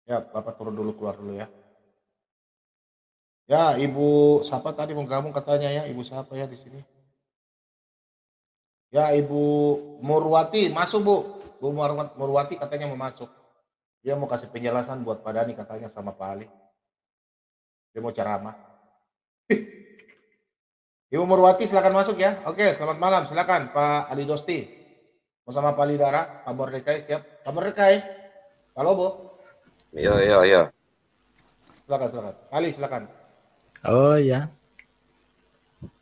Ya, Bapak turun dulu, keluar dulu ya. Ya, Ibu siapa tadi mau gabung katanya ya? Ibu siapa ya di sini? Ya, Ibu Murwati, masuk Bu. Bu Murwati katanya mau masuk. Dia mau kasih penjelasan buat Pak Dani katanya sama Pak Ali. Dia mau ceramah. Ibu Murwati silakan masuk ya. Oke, selamat malam. Silakan Pak Ali Dosti. Mau sama Pak Lidara, Pak Mordekai siap. Pak Mordekai. Halo, Bu. Iya, iya, iya. Silakan, silakan. Ali silakan. Oh ya,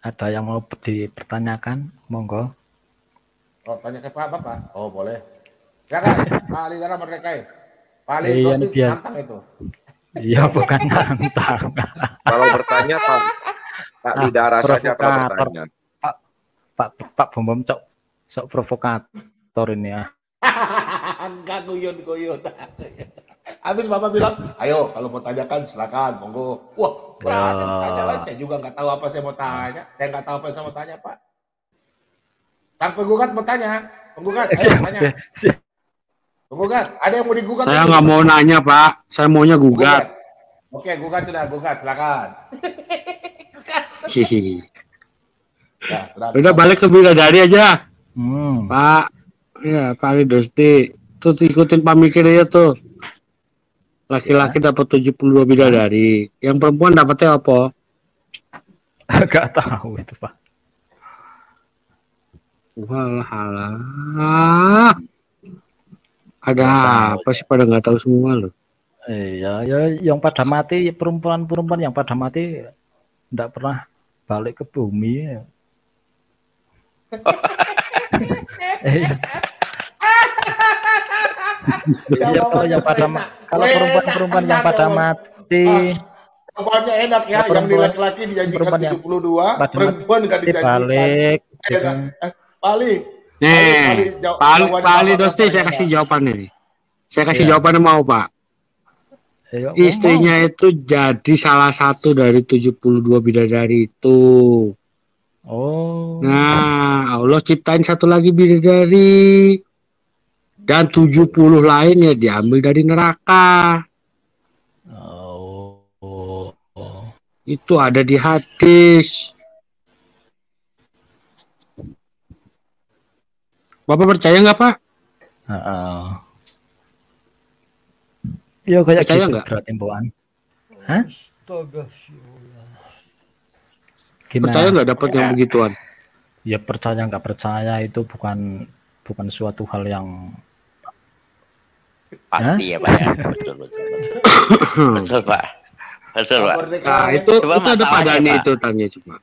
ada yang mau dipertanyakan, monggo. Oh, tanya ke Pak Bapak. Oh, boleh. Silakan, Pak Lidara Mordekai. Pak Ali Iya, Dosti biar. nantang itu. Iya, bukan nantang. Kalau bertanya Pak Lidara saja kalau Provokator. bertanya. Pak Bom sok provokator ini ya. Enggak guyon. Habis Bapak bilang, ayo kalau mau tanyakan silakan, monggo. Wah, berani tanya lagi. Saya juga nggak tahu apa saya mau tanya. Saya nggak tahu apa saya mau tanya, Pak. Sang penggugat mau tanya. Penggugat, ayo tanya. Penggugat, ada yang mau digugat? Saya nggak mau nanya, Pak. Saya maunya gugat. Oke, gugat sudah, gugat, silakan. Hihi. Ya, Udah balik ke bidadari aja, Hmm. Pak. Ya, Pak Ali Dosti. Tuh ikutin pamikir aja tuh. Laki-laki dapat 72 bidadari. Yang perempuan dapatnya apa? Gak tahu itu, Pak. Walah. Ada apa sih pada nggak tahu semua loh? Iya, ya yang pada mati perempuan yang pada mati tidak pernah balik ke bumi. Ya, kalau perempuan yang pada mati, jawabannya enak ya, yang di laki-laki dijanjikan 72, perempuan nggak dijanjikan. Balik. Pak Ali. Nih, Pak Ali Dosti, saya kasih jawabannya nih. Saya kasih jawabannya mau, Pak. Istrinya itu jadi salah satu dari 72 bidadari itu. Oh. Nah, Allah ciptain satu lagi bidadari. Dan 70 lain ya diambil dari neraka. Oh. Itu ada di hadis. Bapak percaya nggak, Pak? Ya kayak percaya gitu nggak? berarti Mboan. Hah? Gimana? Percaya nggak dapat yang begituan? Ya percaya nggak percaya itu bukan suatu hal yang pasti ya Pak ya. Betul. Betul Pak. Betul Pak. Nah, itu ada Pak Dani itu tanya cuma.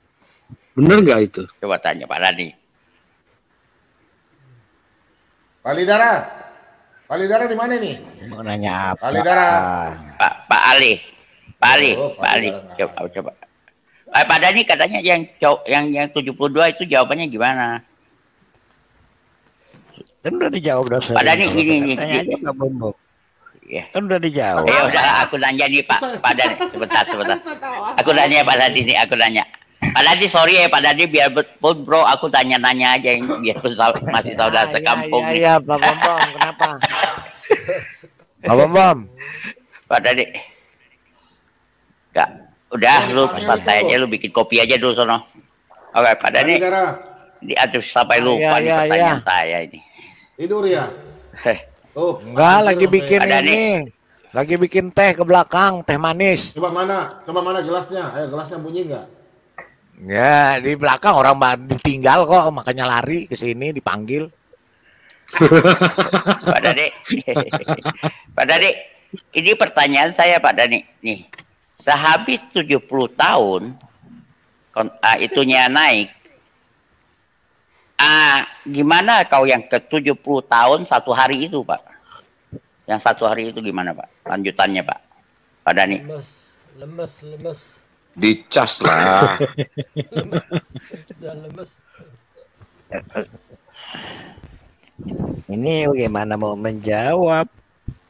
Bener nggak itu? Coba tanya Pak Dani. Pak Lidara. Pak Lidara di mana nih? Mau nanya apa? Pak Lidara. Pak Ali. Pak Ali. Oh, Pak Ali. Coba. Pak Dani katanya yang 72 itu jawabannya gimana? Kan udah dijawab dosen. Pak Dani gini. Ya. Kan udah dijawab. Ya udah aku nanya nih Pak Dani. Sebentar. Aku nanya Pak Dani nih, aku nanya. Pak Dani sorry ya Pak Dani biar pun bro aku tanya-nanya aja yang biar masih saudara sekampung. Iya, Pak Bom, kenapa? Pak Bom. Pak Dani. Enggak. Udah lu santai aja lu bikin kopi aja dulu sono. Oke Pak Dani. Diatur sampai lupa nih pertanyaan saya ini. Tidur ya? Oh, enggak lagi bikin ini. Lagi bikin teh ke belakang, teh manis. Coba mana gelasnya? Ayo gelasnya bunyi enggak? Ya, di belakang orang ditinggal kok, makanya lari ke sini dipanggil. Pak Dani. Pak Dani, ini pertanyaan saya Pak Dani nih. Sehabis 70 tahun itunya naik. Gimana kau yang ke 70 tahun satu hari itu, Pak? Yang satu hari itu gimana, Pak? Lanjutannya, Pak. Pak Dani. Lemes. Dicas lah. lemes. Ini bagaimana mau menjawab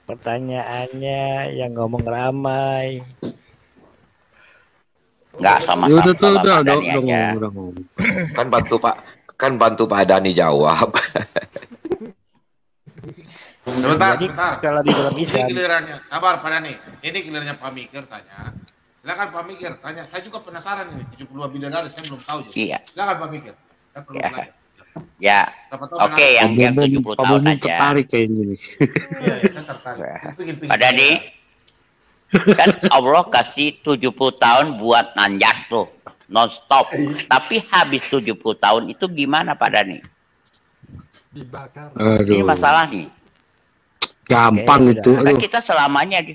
pertanyaannya yang ngomong ramai? Enggak sama udah ngomong. Kan bantu Pak Dani jawab. Sebentar, Jadi sebentar. kalau di dalam Ini Islam, gilirannya. Sabar Pak Dani. Ini gilirannya Pak Mikir tanya. Silakan Pak Mikir tanya. Saya juga penasaran ini 72 bidadari saya belum tahu. Iya. Silakan Pak Mikir. Saya perlu Ya. belajar. Ya. Siapa tahu Oke, yang 70 Pak tahun Bumum aja. tertarik kayak ini. Iya, ya, saya tertarik. Saya pingin Pak Dani, kan Allah kasih 70 tahun buat nanjak tuh, non-stop. Tapi habis 70 tahun itu gimana Pak Dani? Dibakar. Ini Aduh, masalah nih. gampang Oke, itu. Kan Aduh, kita selamanya di,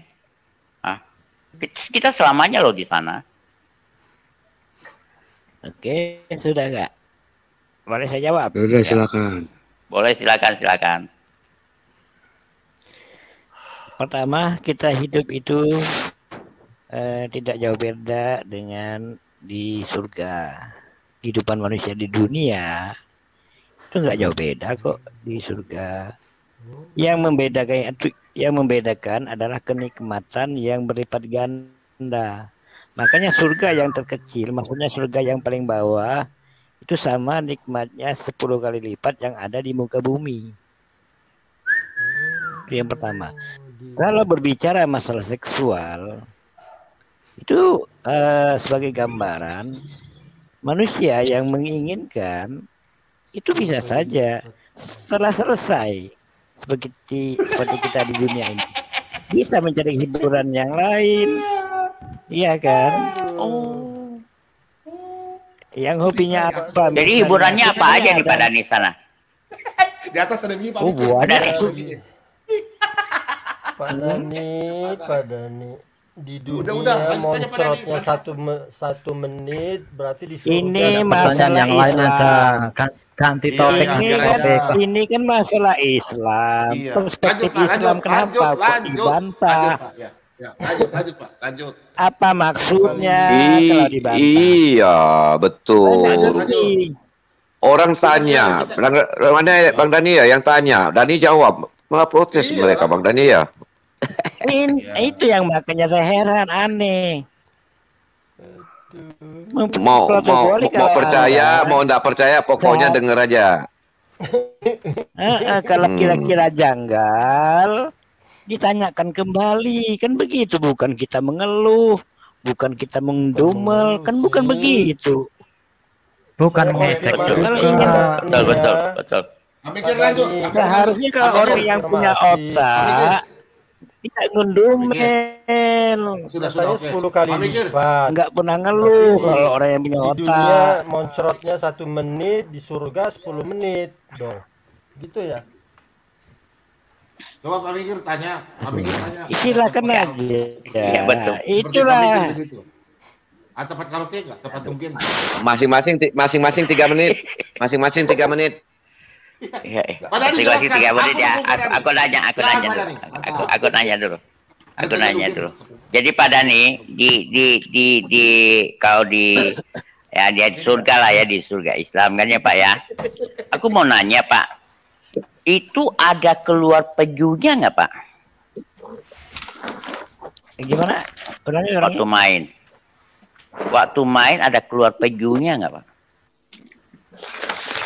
kita selamanya loh di sana. oke, sudah nggak? Boleh saya jawab? udah silakan. Boleh, silakan. Pertama, kita hidup itu tidak jauh beda dengan di surga. Kehidupan manusia di dunia itu nggak jauh beda kok di surga. Yang membedakan adalah kenikmatan yang berlipat ganda. Makanya surga yang terkecil, maksudnya surga yang paling bawah, itu sama nikmatnya 10 kali lipat yang ada di muka bumi. Itu yang pertama. Kalau berbicara masalah seksual, itu sebagai gambaran, manusia yang menginginkan itu bisa saja setelah selesai seperti kita di dunia ini bisa mencari hiburan yang lain, iya kan? Oh. Yang hobinya apa? Jadi hiburannya apa aja di Pak Dani sana? Di atas ada Pak Oh, Mikir. buat Dari Pak Dani. Di dunia Udah, lanjut aja, Pak moncrotnya Dani. satu menit, berarti di surga. Ini Pertanyaan masalah yang lain Islam. aja. Ganti Iya, topik. iya, Ini biar kan, aja. ini kan masalah Islam. Iya. Perspektif Lanjut, Pak, Islam kenapa kok lanjut, dibantah? Lanjut, Pak. Ya, lanjut, Pak. Lanjut. Apa maksudnya kalau dibantah? Iya, Saya nggak betul. ngerti. Orang tanya, mana Bang Dani ya yang tanya, Dani jawab. Malah protes Iya. mereka Bang Dani ya. Itu yang makanya saya heran, aneh. Mau percaya, mau enggak percaya, pokoknya denger aja. Kalau kira-kira janggal, ditanyakan kembali, kan begitu. Bukan kita mengeluh, bukan kita mengdumel, kan bukan begitu. Bukan Saya mengejek konfirmasi Kalau juga. ingin Betul. Pak Mikir lanjut. seharusnya kalau Pak Mikir, orang yang punya otak tidak ngundumel, Sudah, Katanya oke. 10 kali Pak Mikir. lipat. nggak pernah ngeluh kalau orang yang punya Di dunia otak. moncrotnya 1 menit, di surga 10 menit dong. Gitu ya. Coba Pak Mikir tanya. Pak Mikir tanya. Silakan aja. Iya, betul. Seperti Itulah. Pak Mikir begitu. Tempat karaoke nggak? Tempat mungkin. Masing-masing 3 menit. Masing-masing 3 menit. Iya, Pak Dani, lagi jelaskan. 3 menit ya. Aku nanya, Aku Silakan, nanya Pak dulu. Dani. Aku nanya dulu. Aku Betul, nanya betul. dulu. Jadi Pak Dani di kalau di ya di surga lah ya, di surga Islam kan ya Pak ya. Aku mau nanya Pak, itu ada keluar pejunya nggak Pak? Gimana? Orangnya Waktu main ada keluar pejunya nggak Pak?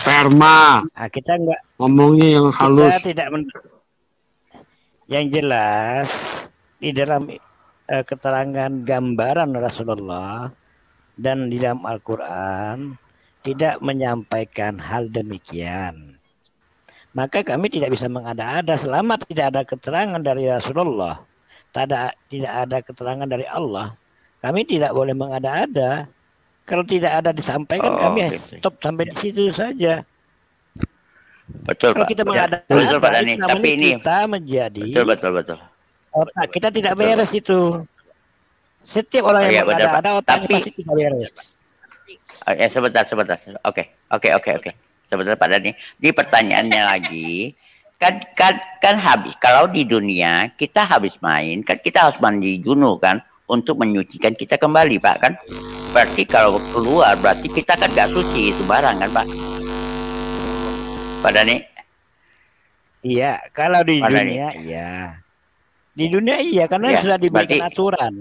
Sperma. Kita enggak, Ngomongnya yang halus. kita tidak yang jelas di dalam keterangan gambaran Rasulullah dan di dalam Al-Quran tidak menyampaikan hal demikian. Maka kami tidak bisa mengada-ada selama tidak ada keterangan dari Rasulullah, tidak ada keterangan dari Allah. Kami tidak boleh mengada-ada. Kalau tidak ada disampaikan, kami stop sampai di situ saja. Betul Kalau Pak. kita Ya, mengada-ada, betul Pak Dani. itu namanya Tapi ini kita menjadi betul. otak kita tidak beres itu. Setiap orang yang Iya, benar, mengada-ada Pak. otaknya Tapi- pasti tidak beres. Ya sebentar. Oke. Sebentar Pak Dani. Di pertanyaannya lagi, kan habis. Kalau di dunia kita habis main, kan kita harus mandi junub kan untuk menyucikan kita kembali Pak kan. Berarti kalau keluar berarti kita kan nggak suci itu barang kan Pak. Pak Dani. Iya, kalau di Mana dunia iya. Di dunia iya karena Ya, sudah diberikan berarti- aturan.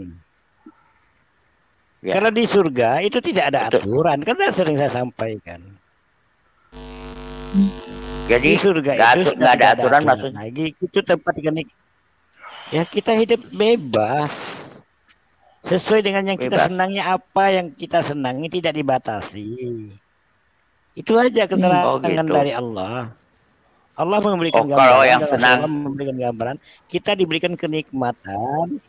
Ya. Kalau di surga itu tidak ada Betul. aturan, karena sering saya sampaikan. Jadi Di surga itu nggak ada aturan maksudnya. lagi. Itu tempat ya kita hidup bebas. Sesuai dengan yang kita Bebas. senangi, apa yang kita senangi tidak dibatasi. Itu aja keterangan gitu. dari Allah. Allah memberikan gambaran, kalau yang dan senang. Rasulullah memberikan gambaran, kita diberikan kenikmatan.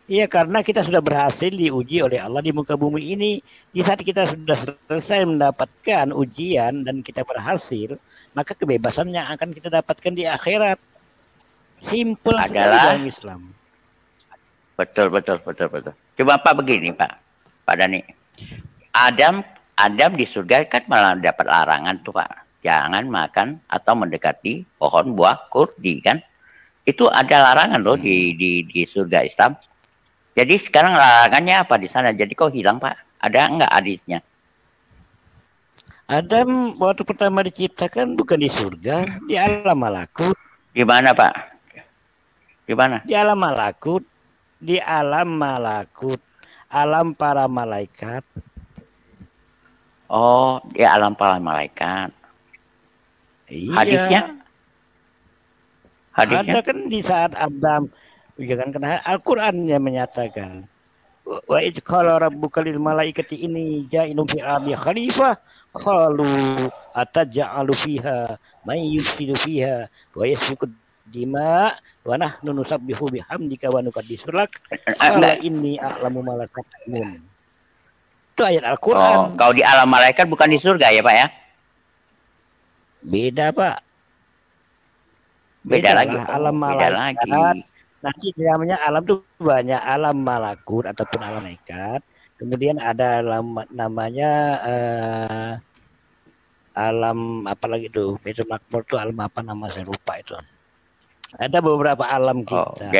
Iya, karena kita sudah berhasil diuji oleh Allah di muka bumi ini. Di saat kita sudah selesai mendapatkan ujian dan kita berhasil, maka kebebasan yang akan kita dapatkan di akhirat. Simpel sekali Adalah- dalam Islam. Betul. Coba Pak begini Pak Dani. Adam di surga kan malah dapat larangan tuh Pak. Jangan makan atau mendekati pohon buah kurdi kan. Itu ada larangan loh di surga Islam. Jadi sekarang larangannya apa di sana? Jadi kok hilang Pak? Ada enggak hadisnya? Adam waktu pertama diciptakan bukan di surga, di alam malakut. Di mana Pak? Di mana? Di alam malakut. Di alam malakut. Alam para malaikat. Oh, di alam para malaikat. Iya. Hadisnya? Ada kan di saat Adam, jangan kena Al-Quran yang menyatakan, wa idh qala rabbuka lil malaikati inni ja'ilun fil ardi khalifah qalu ataj'alu fiha may yufsidu fiha wa yasfiku dima wa nahnu nusabbihu bihamdika wa nuqaddisu lak qala inni a'lamu ma la ta'lamun. Itu ayat Al-Quran. Kalau di alam malaikat bukan di surga ya Pak ya? Beda Pak. Beda lagi. Alam Beda malaikat. lagi. Nanti namanya alam tuh banyak, alam malakut ataupun alam malaikat. Kemudian ada alam namanya alam apa lagi tuh? Baitul Makmur tuh alam apa nama saya lupa itu. Ada beberapa alam kita.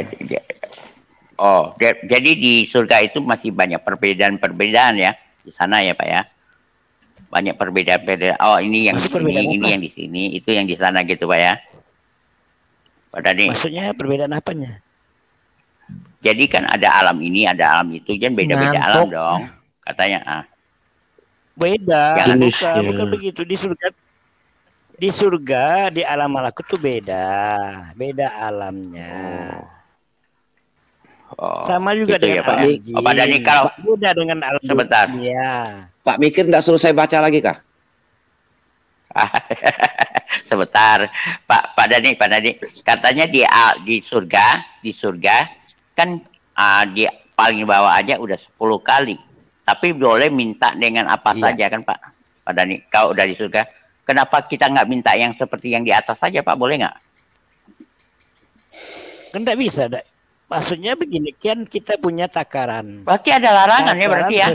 Jadi di surga itu masih banyak perbedaan-perbedaan ya di sana ya Pak ya. Banyak perbedaan-perbedaan. Oh, ini yang di sini, ini yang di sini, itu yang di sana gitu Pak ya. Pak Dani. Maksudnya perbedaan apanya? Jadi kan ada alam ini, ada alam itu, kan beda-beda alam dong, katanya. Beda, Jangan bukan begitu. Di surga, di alam malakut tuh beda alamnya. Sama juga gitu dengan ya, Pak. alam Oh, Pak Dani, kalau beda dengan alam sebentar. dunia. Pak Mikir nggak suruh saya baca lagi kah? Sebentar, Pak Dani, katanya di surga kan di paling bawah aja udah 10 kali. Tapi boleh minta dengan apa saja kan Pak Dani? Kalau udah di surga, kenapa kita nggak minta yang seperti yang di atas saja Pak? Boleh nggak? Kan nggak bisa. Maksudnya begini, kan kita punya takaran. Berarti ada larangan ya berarti ya?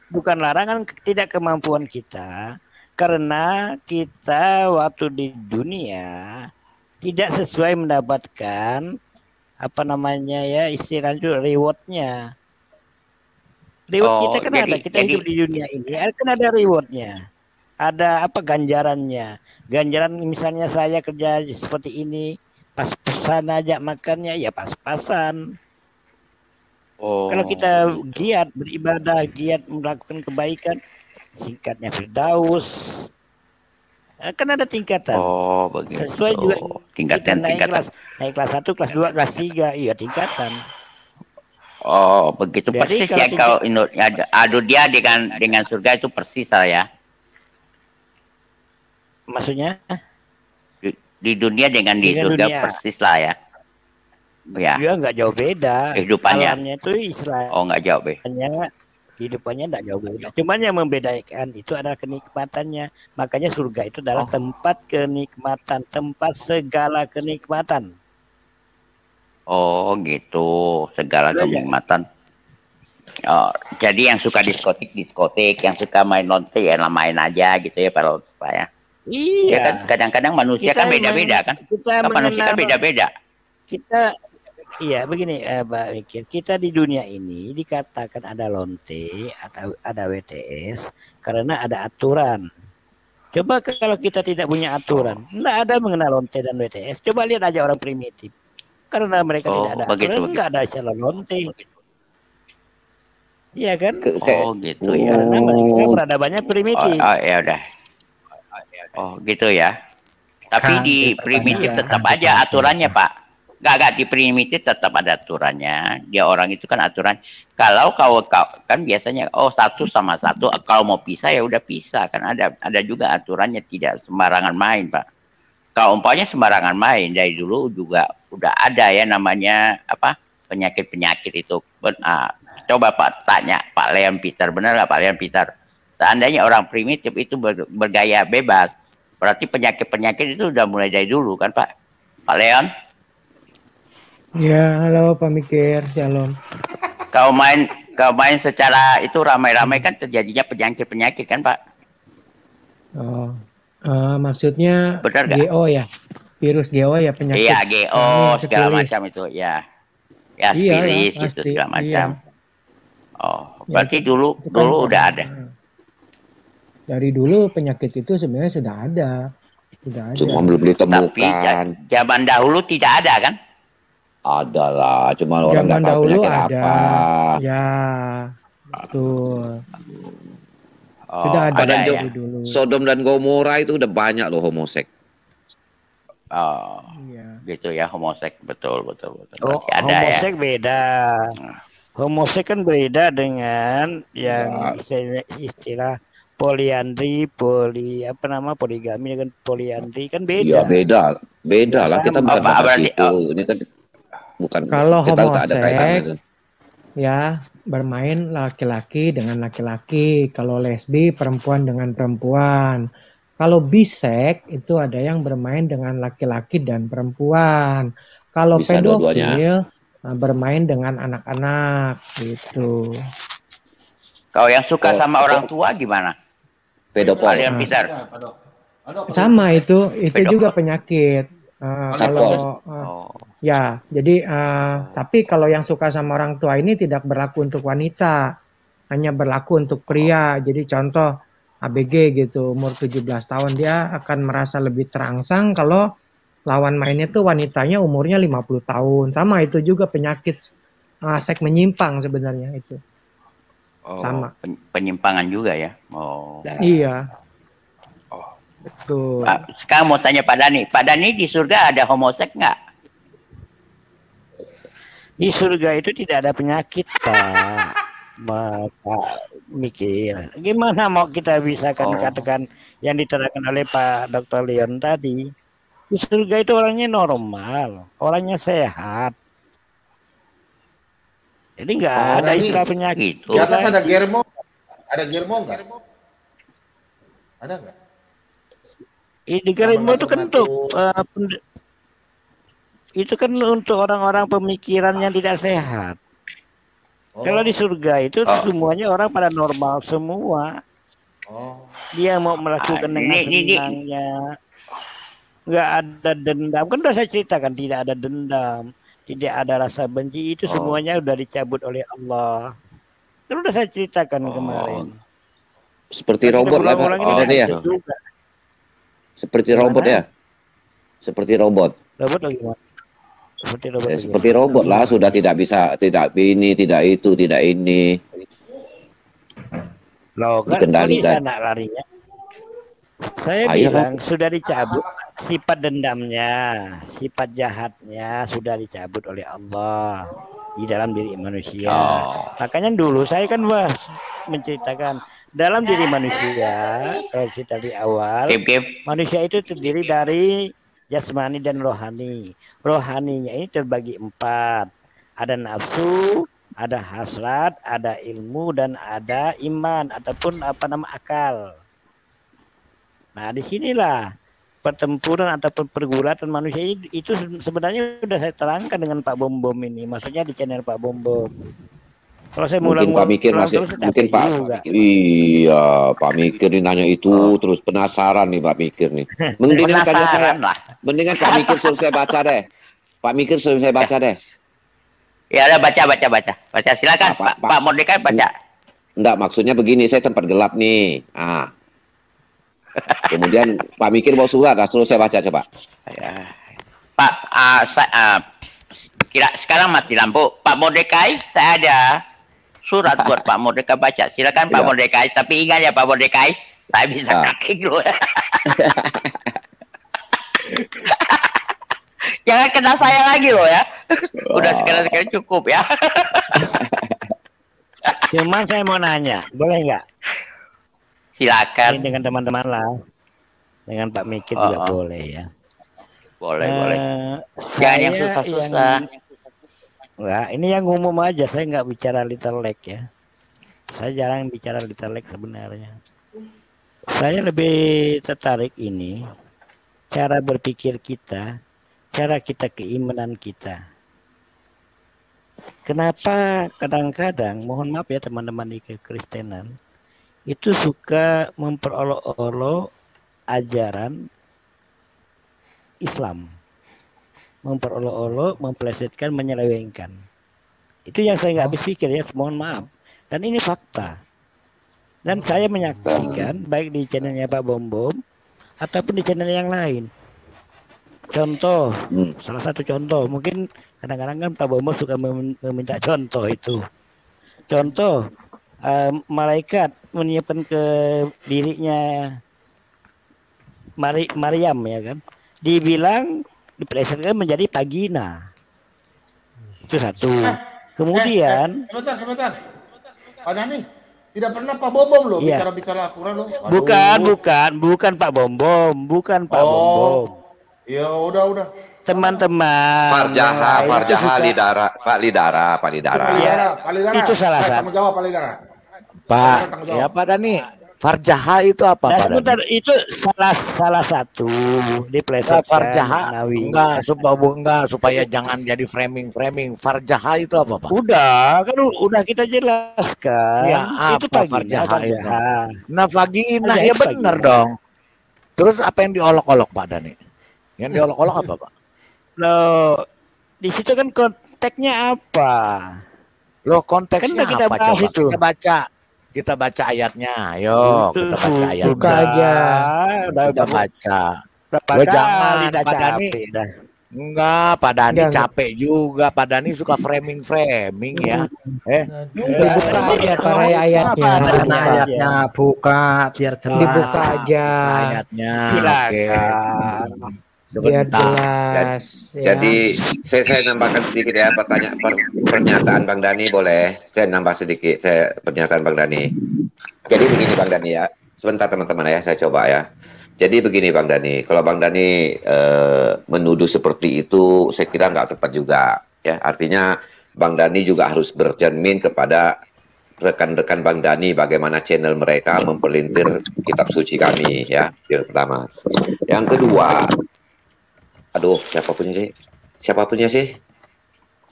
Bukan larangan, tidak kemampuan kita. Karena kita waktu di dunia tidak sesuai mendapatkan apa namanya ya istilahnya rewardnya. Reward kita kan ada, kita hidup di dunia ini kan ada rewardnya. Ada apa ganjarannya. Ganjaran misalnya saya kerja seperti ini, pas-pasan aja makannya ya pas-pasan. Kalau kita giat beribadah, giat melakukan kebaikan, singkatnya Firdaus. Kan ada tingkatan. Oh, begitu. Sesuai juga tingkatan. Naik kelas 1, kelas 2, kelas 3, iya tingkatan. Oh, begitu. Jadi persis ya kalau adu dia dengan surga itu persis ya. Maksudnya? Di dunia dengan di surga dunia. Persis lah ya. Ya. Dia nggak jauh beda. Kehidupannya. Alamnya itu istilahnya. Oh, nggak jauh beda. Kehidupannya nggak jauh beda. Cuman yang membedakan itu adalah kenikmatannya. Makanya surga itu adalah tempat kenikmatan, tempat segala kenikmatan. Oh, gitu. Segala kenikmatan. Oh, jadi yang suka diskotik, yang suka main lonte ya main aja gitu ya Pak ya. Iya. Ya kan kadang-kadang manusia kan beda-beda kan. Manusia kan beda-beda. Iya begini Pak Mikir, kita di dunia ini dikatakan ada lonte atau ada WTS karena ada aturan. Coba kalau kita tidak punya aturan, tidak ada mengenal lonte dan WTS. Coba lihat aja orang primitif, karena mereka tidak ada aturan, nggak ada istilah lonte. Iya kan? Oh gitu ya. Karena mereka peradabannya primitif. Oh ya udah. Oh, gitu ya. Tapi Kan, di primitif tetap aja aturannya, Pak. Gak di primitif tetap ada aturannya. Dia orang itu kan aturan. Kalau kau kan biasanya satu sama satu, kalau mau pisah ya udah pisah, kan ada juga aturannya, tidak sembarangan main, Pak. Kalau umpamanya sembarangan main, dari dulu juga udah ada ya namanya apa penyakit itu. Coba Pak tanya Pak Leon Peter, benar nggak Pak Leon Peter? Seandainya orang primitif itu bergaya bebas, berarti penyakit itu udah mulai dari dulu kan Pak? Pak Leon? Ya, halo Pak Mikir, shalom. Kau main secara itu ramai-ramai kan terjadinya penyakit kan Pak? Oh, maksudnya benar gak? GO ya, virus GO ya penyakit. Iya GO segala macam itu ya, ya spiris iya, gitu segala macam. Iya. Oh, berarti dulu udah ada. Dari dulu penyakit itu sebenarnya sudah ada. Cuma belum ditemukan. Tapi zaman dahulu tidak ada kan? Ada lah, cuma orang nggak tahu penyakit apa. Ya, betul. Sudah ada ya. Dulu. Sodom dan Gomora itu udah banyak loh homoseks. Oh, iya. Gitu ya homoseks, betul. Oh, homoseks beda. Homoseks kan beda dengan yang istilah poliandri, poligami dengan poliandri kan beda. Iya beda lah, kita bukan bahas itu. Ini kan bukan. Kalau homoseks ya bermain laki-laki dengan laki-laki, kalau lesbi perempuan dengan perempuan. Kalau biseks itu ada yang bermain dengan laki-laki dan perempuan. Kalau pedofil bermain dengan anak-anak gitu. Kau yang suka sama orang tua gimana? Pedofil. Kalian pisar. Sama itu juga penyakit. Ya, jadi tapi kalau yang suka sama orang tua ini tidak berlaku untuk wanita, hanya berlaku untuk pria. Jadi contoh ABG gitu, umur 17 tahun dia akan merasa lebih terangsang kalau lawan mainnya tuh wanitanya umurnya 50 tahun. Sama itu juga penyakit seks menyimpang sebenarnya itu. Sama. Penyimpangan juga ya. Oh. Iya. Betul. Sekarang mau tanya Pak Dani. Pak Dani di surga ada homoseks nggak? Di surga itu tidak ada penyakit, Pak. Maka mikir. Gimana mau kita bisa katakan yang diterangkan oleh Pak Dr. Leon tadi? Di surga itu orangnya normal, orangnya sehat. Jadi nggak ada istilah penyakit. Di atas ada germo. Ada germo nggak? Ada nggak? Di germo itu kan untuk itu kan untuk orang-orang pemikiran yang tidak sehat. Kalau di surga itu semuanya orang pada normal semua. Dia mau melakukan dengan senangnya. Nggak ada dendam. Kan udah saya ceritakan tidak ada dendam. Tidak ada rasa benci. Itu semuanya udah dicabut oleh Allah. Kan udah saya ceritakan kemarin. Seperti robot lah Pak ya. Seperti robot ya. Seperti robot. Robot bagaimana? Seperti robot lah, sudah tidak bisa, tidak ini, tidak itu, tidak ini. Loh, kan bisa nak larinya. Saya bilang sudah dicabut sifat dendamnya, sifat jahatnya sudah dicabut oleh Allah di dalam diri manusia. Makanya dulu saya kan menceritakan dalam diri manusia, kalau cerita di awal, manusia itu terdiri dari jasmani dan rohani. Rohaninya ini terbagi 4. Ada nafsu, ada hasrat, ada ilmu, dan ada iman ataupun akal. Nah, disinilah pertempuran ataupun pergulatan manusia itu sebenarnya sudah saya terangkan dengan Pak Bom ini. Maksudnya di channel Pak Bom. Kalau saya mungkin Pak Mikir masih, mungkin Pak, iya Pak Mikir ini nanya itu terus penasaran nih Pak Mikir nih. Mendingan tanya saya, mendingan Pak Mikir suruh saya baca deh. Pak Mikir suruh saya baca deh. Ya udah baca silakan Pak Mordeka baca. Enggak, maksudnya begini, saya tempat gelap nih. Kemudian Pak Mikir mau surat, suruh saya baca coba. Pak, sekarang mati lampu. Pak Mordekai, saya ada surat buat Pak Mordekai baca. Silakan Pak Mordekai, tapi ingat ya Pak Mordekai, Saya bisa cutting loh ya. Jangan kena saya lagi loh ya. Udah sekali-sekali cukup ya. Cuman saya mau nanya, boleh nggak? Silakan. Ini dengan teman-teman lah. Dengan Pak Mikir juga boleh ya. Boleh, boleh. Jangan yang susah-susah. Enggak, ini yang umum aja. Saya nggak bicara little leg ya. Saya jarang bicara little leg sebenarnya. Saya lebih tertarik ini cara berpikir kita, cara kita keimanan kita. Kenapa kadang-kadang, mohon maaf ya teman-teman di kekristenan, itu suka memperolok-olok ajaran Islam, memperolok-olok, memplesetkan, menyelewengkan. Itu yang saya nggak habis pikir ya, mohon maaf. Dan ini fakta. Dan saya menyaksikan baik di channelnya Pak Bom Bom ataupun di channel yang lain. Contoh, salah satu contoh, mungkin kadang-kadang kan Pak Bom Bom suka meminta contoh itu. Contoh, malaikat menyiapkan ke dirinya Maryam ya kan, dibilang dipelesetkan menjadi Pagina. Itu satu. Kemudian sebentar. Pak Dhani, tidak pernah Pak Bom loh bicara-bicara Al-Quran loh. Bukan Pak Bom Bom, bukan Pak Bom Bom. Ya udah. Teman-teman. Farjaha Lidara, Pak Lidara. Itu salah satu. Tanggung jawab Pak Lidara. Pak, ya Pak Dhani. Farjaha itu apa? Nah, sebentar, itu salah satu diplesetkan. Farjaha enggak supaya jangan jadi framing. Farjaha itu apa, Pak? Udah kita jelaskan. Ya, itu apa Farjaha. Nah, vagina ya benar dong. Terus apa yang diolok-olok Pak Dhani? Yang diolok-olok apa, Pak? Loh, di situ kan konteksnya apa? Loh, konteksnya kan kita apa bahas coba? itu. Kita baca ayatnya. Ayo, kita baca ayatnya. Buka aja. Kita baca. Lo jangan Pak Dhani. Enggak, Pak Dhani capek juga. Pak Dhani suka framing ya. Dibuka aja ayatnya. Ayatnya buka biar jelas. Dibuka aja ayatnya. Silakan. Biar jelas. Jadi saya nambahkan sedikit ya pernyataan Bang Dhani boleh. Saya nambah sedikit pernyataan Bang Dhani. Jadi begini Bang Dhani ya. Sebentar teman-teman ya, saya coba ya. Jadi begini Bang Dhani, kalau Bang Dhani menuduh seperti itu, saya kira nggak tepat juga. Ya, artinya Bang Dhani juga harus bercermin kepada rekan-rekan Bang Dhani bagaimana channel mereka mempelintir kitab suci kami ya. Yang pertama. Yang kedua, aduh siapa punya sih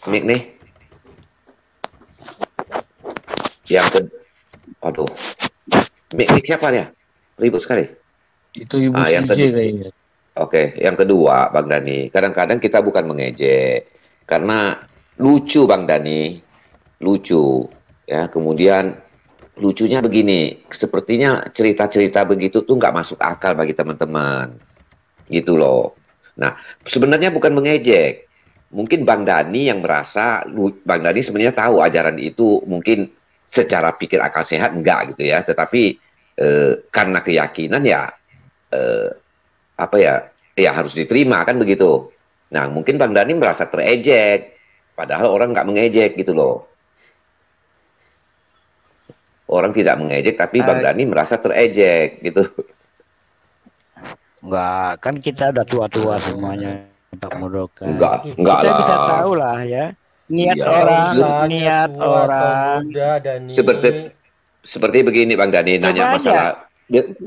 mic nih. Aduh mic siapa ya, ribut sekali. Itu Ibu yang kayaknya. Oke, yang kedua Bang Dhani, kadang-kadang kita bukan mengejek karena lucu Bang Dhani, lucu ya. Kemudian lucunya begini, sepertinya cerita-cerita begitu tuh nggak masuk akal bagi teman-teman gitu loh. Nah, sebenarnya bukan mengejek. Mungkin Bang Dhani yang merasa, Bang Dhani sebenarnya tahu ajaran itu mungkin secara pikir akal sehat enggak gitu ya. Tetapi karena keyakinan ya harus diterima kan begitu. Nah, mungkin Bang Dhani merasa terejek. Padahal orang nggak mengejek gitu loh. Orang tidak mengejek, tapi Bang Dhani merasa terejek gitu. Enggak, kan kita udah tua-tua semuanya Pak Mudoka. Enggak kita lah. Bisa tahu lah ya. Niat orang. Seperti begini Bang Dhani nanya masalah.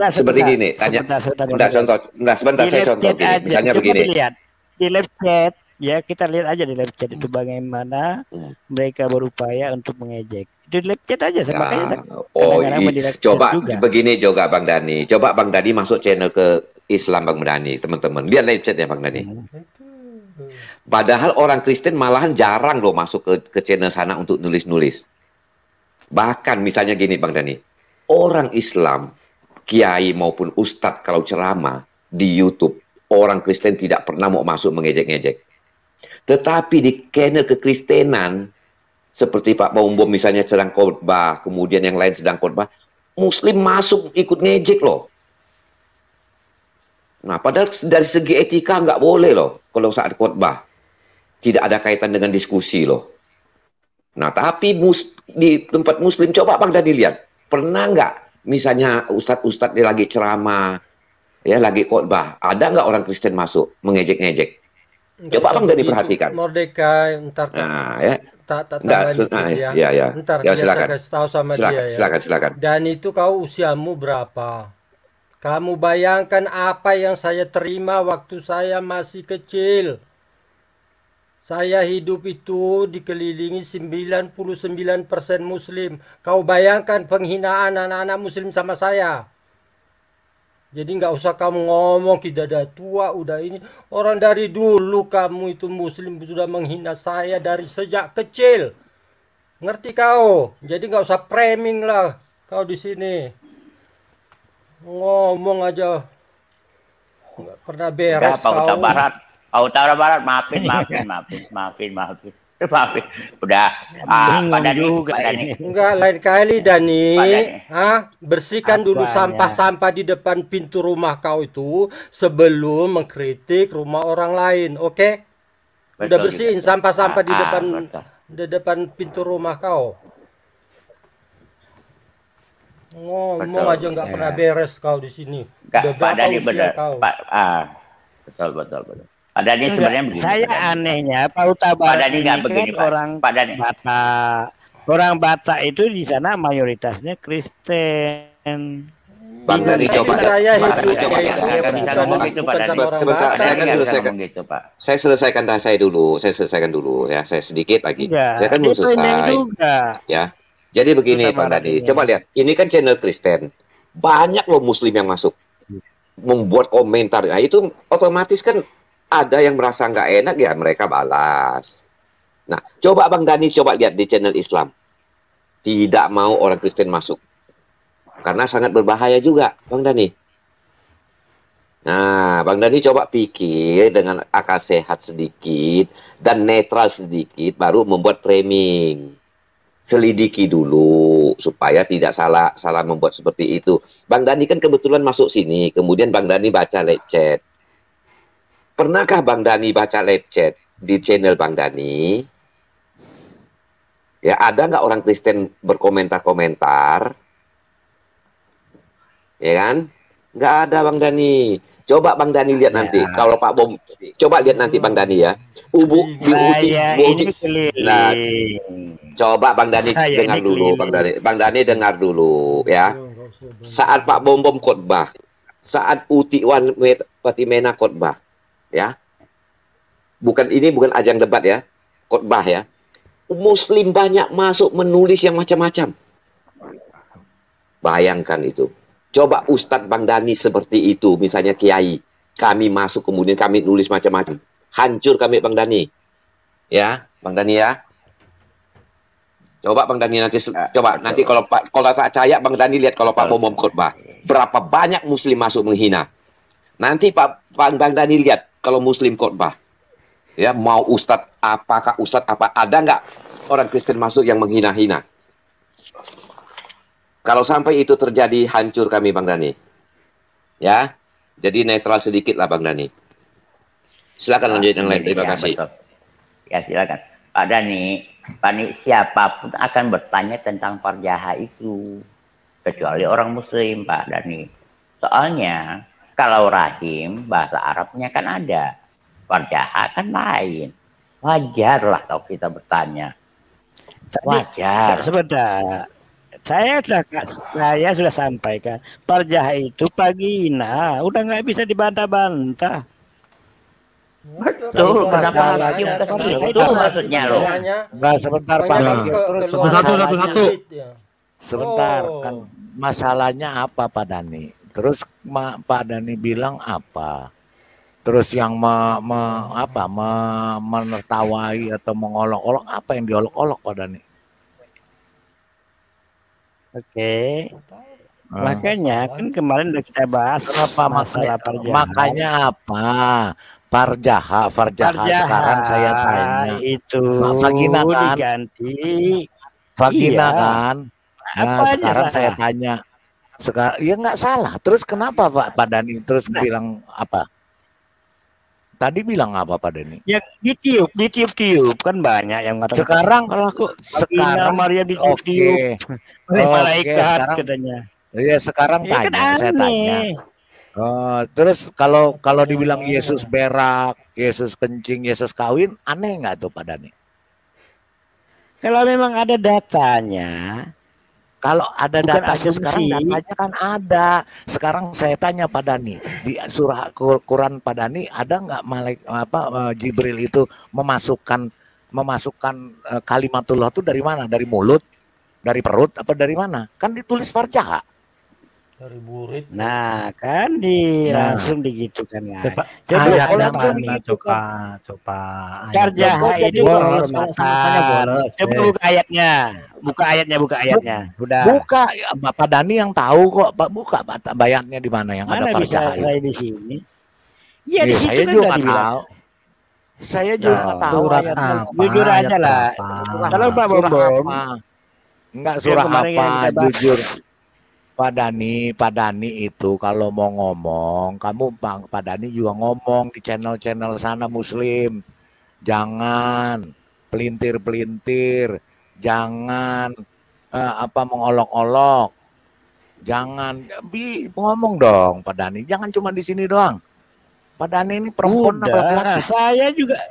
Seperti gini, tanya. Sebentar saya contoh gini. Misalnya begini. Lihat di live chat ya, kita lihat aja di live chat itu bagaimana mereka berupaya untuk mengejek. Di live chat aja makanya. Coba begini juga Bang Dhani. Coba Bang Dhani masuk channel ke Islam Bang Dhani, teman-teman. Lihat live chatnya Bang Dhani. Padahal orang Kristen malahan jarang loh masuk ke channel sana untuk nulis-nulis. Bahkan misalnya gini Bang Dhani, orang Islam, kiai maupun ustadz kalau ceramah di YouTube, orang Kristen tidak pernah mau masuk mengejek-ngejek. Tetapi di channel kekristenan, seperti Pak Bom Bom misalnya sedang khotbah, kemudian yang lain sedang khotbah, Muslim masuk ikut ngejek loh. Nah, padahal dari segi etika nggak boleh loh kalau saat khotbah. Tidak ada kaitan dengan diskusi loh. Nah, tapi di tempat Muslim, coba Bang Dani lihat. Pernah nggak misalnya ustadz-ustadz dia lagi ceramah, ya lagi khotbah, ada nggak orang Kristen masuk mengejek-ngejek? Coba Bang Dani perhatikan. Mordecai, ntar Nah, ya. ya. Ntar Ya, biar silakan. saya kasih tahu sama dia ya. Silakan. Dan itu kau usiamu berapa? Kamu bayangkan apa yang saya terima waktu saya masih kecil. Saya hidup itu dikelilingi 99% Muslim. Kau bayangkan penghinaan anak-anak Muslim sama saya. Jadi nggak usah kamu ngomong tidak ada tua, udah ini. Orang dari dulu kamu itu Muslim sudah menghina saya dari sejak kecil. Ngerti kau? Jadi nggak usah framing lah kau di sini. Ngomong aja. Nggak pernah beres Pak kau. Utara Barat, maafin. Udah, Pak Dani. Enggak, lain kali Dani, bersihkan dulu sampah-sampah di depan pintu rumah kau itu sebelum mengkritik rumah orang lain, oke? Udah bersihin sampah-sampah di depan pintu rumah kau. Ngomong aja nggak pernah beres kau di sini. Udah berapa usia kau? Betul. Pak Dani sebenarnya begini. Saya anehnya Pak Utabarat ini kan orang Batak. Orang Batak itu di sana mayoritasnya Kristen. Bang Dani coba. Saya sebentar, saya akan selesaikan. Saya selesaikan saya dulu ya. Saya sedikit lagi. Saya kan belum selesai. Ya. Jadi begini Bang Dani, coba lihat. Ini kan channel Kristen. Banyak loh Muslim yang masuk membuat komentar. Nah, itu otomatis kan ada yang merasa nggak enak ya mereka balas. Nah, coba Bang Dani coba lihat di channel Islam. Tidak mau orang Kristen masuk. Karena sangat berbahaya juga, Bang Dani. Nah, Bang Dani coba pikir dengan akal sehat sedikit dan netral sedikit baru membuat framing. Selidiki dulu supaya tidak salah membuat seperti itu. Bang Dani kan kebetulan masuk sini, kemudian Bang Dani baca live chat. Pernahkah Bang Dani baca live chat di channel Bang Dani? Ya, ada nggak orang Kristen berkomentar-komentar? Ya kan? Nggak ada Bang Dani. Coba Bang Dani lihat nanti. Kalau Pak Bom, coba lihat nanti Bang Dani ya. Nah, coba Bang Dani dengar dulu, Bang Dani dengar dulu ya. Saat Pak Bom khotbah, saat Uti Wan Fatimena khotbah, ya. Bukan ajang debat ya, khotbah ya. Muslim banyak masuk menulis yang macam-macam. Bayangkan itu. Coba Ustadz Bang Dani seperti itu, misalnya Kiai, kami masuk kemudian kami nulis macam-macam. Hancur kami Bang Dani. Ya, Bang Dani ya. Coba Bang Dani nanti kalau tak percaya Bang Dani lihat kalau Pak Bom khotbah, berapa banyak Muslim masuk menghina. Nanti Bang Dani lihat kalau Muslim khotbah. Ya, mau Ustadz apakah Ustadz apa ada nggak orang Kristen masuk yang menghina-hina? Kalau sampai itu terjadi, hancur kami Bang Dani. Ya, jadi netral sedikit lah Bang Dani. Silakan lanjut yang lain. Terima kasih. Betul. Ya silakan. Pak Dani, siapapun akan bertanya tentang parjaha itu, kecuali orang Muslim, Pak Dani. Soalnya kalau rahim bahasa Arabnya kan ada, parjaha kan lain. Wajarlah kalau kita bertanya. Wajar. Sebentar. Saya sudah sampaikan parjah itu pagina, udah nggak bisa dibantah-bantah. Betul, kenapa lagi itu maksudnya loh? Enggak, sebentar Pak. Satu. Sebentar, kan masalahnya apa Pak Dani? Terus Pak Dani bilang apa? Terus yang menertawai atau mengolok-olok, apa yang diolok-olok Pak Dani? Oke. Makanya kan kemarin udah kita bahas kenapa masalah parjaha. Makanya apa? Farjaha. Sekarang saya tanya. Itu vagina kan? Diganti. Vagina iya. kan? Nah, sekarang saya tanya. Sekarang ya nggak salah. Terus kenapa Pak Dani terus bilang apa? Tadi bilang apa Pak Dani? Ya ditiup kan banyak yang mengatakan. Sekarang kalau aku sekarang Maria ditiup-tiup oleh malaikat sekarang, katanya. Iya sekarang Ya, tanya, kan saya tanya. Terus kalau dibilang Yesus berak, Yesus kencing, Yesus kawin, aneh nggak tuh Pak Dani? Kalau memang ada datanya, kalau ada bukan datanya asumsi. sekarang datanya kan ada. Sekarang saya tanya Pak Dani, di surah Quran Pak Dani ada nggak Jibril itu memasukkan kalimatullah itu dari mana? Dari mulut, dari perut, apa dari mana? Kan ditulis farjaha. Dari burit. Nah, kan langsung digitukan ya. Coba langsung coba. Farjaha itu bolos. Coba buka ayatnya. Buka ayatnya. Udah. Buka, Bapak Dani yang tahu kok. Pak buka bayatnya di mana yang Mana ada farjaha. bisa saya di sini? Ya di situ saya kan juga tadi bilang. tahu. Saya juga nggak tahu ayatnya. Jujur aja lah. Kalau Pak Bombom, enggak surah apa, jujur. Pak Dani itu kalau mau ngomong, kamu Pak Dani juga ngomong di channel-channel sana Muslim. Jangan pelintir-pelintir, jangan mengolok-olok. Jangan ngomong dong Pak Dani, jangan cuma di sini doang. Pak Dani ini perempuan apa laki-laki? Saya juga.